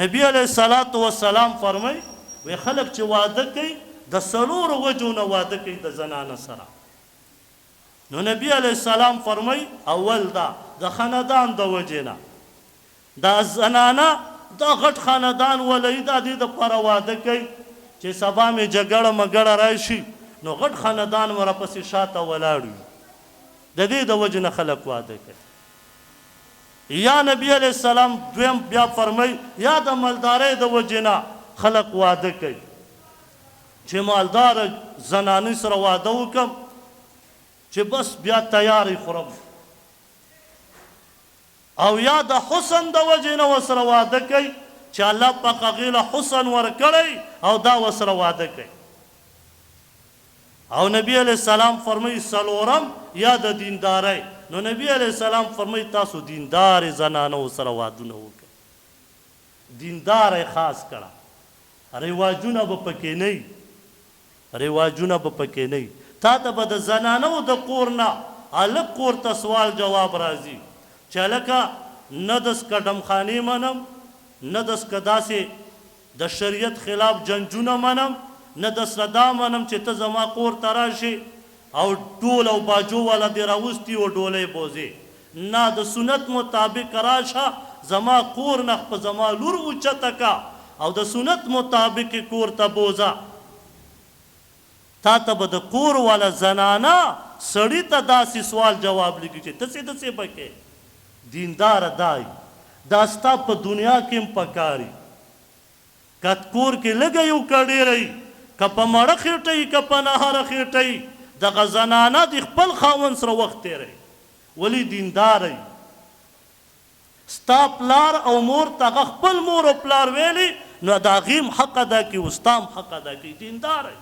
نبی علیہ الصلوۃ والسلام فرمای وی خلق چې واده کوي د څلورو وجو نه واده کوي د زنانه سره. نو نبی علیہ السلام فرمای اول دا د خاندان د وجې نه، دا زنانه دا غټ خاندان ولې د دې دپاره واده کوي چې سبا مې جګړه مګړه راشي نو غټ خاندان ورپسې شاته ولاړ وي، د دې د وجې نه خلک واده کوي. یا نبی علیہ السلام دویم بیا فرمای یا د مالدارۍ د وجې نه خلق واده کوي چې مالدار زنانې سره واده وکړم چې بس بیا تیاری خورم، او یا د حسن د وجې نه ورسره واده کوي چې الله پاک هغې له حسن ورکړی او دا ورسره واده کوي. او نبی علیہ السلام فرمای څلورم یا د دیندارۍ. نو نبی علیہ السلام فرمای تاسو دیندار زنانو سره وادونه وکړئ، دیندار خاص کړه، رواجونه به پکې نه وي، رواجونه به پکې نه وي. تا ته به د زنانو د کور نه هلک کور ته سوال جواب راځي چې هلکه نه دسکه ډمخانې منم، نه دسکه داسې د شریعت خلاف جنجونه منم، نه دسکه دا منم چې ته زما کور ته راشي او ډول او باجو والا دې راوستي او ډولۍ بوځې، نه د سنت مطابق راشه زما کور نه په زما لور اوچته کا او د سنت مطابق کور ته بوځه. تا ته به د کور والا زنانه سړي ته داسې سوال جواب لګي چې داسې داسې به کې دینداره دای دا ستا په دنیا کې هم پکاري، که کور کې لږه یو که ډېره که په مړه خېټه یي که په نهاره خېټه یي دغه زنانه د خپل خاوند سره وخت تېروي، ولې دینداره یي. ستا پلار او مور ته هغه خپل مور او پلار ویلي نو د هغې هم حق ادا کړي او ستا هم حق ادا کړي، دینداره یي.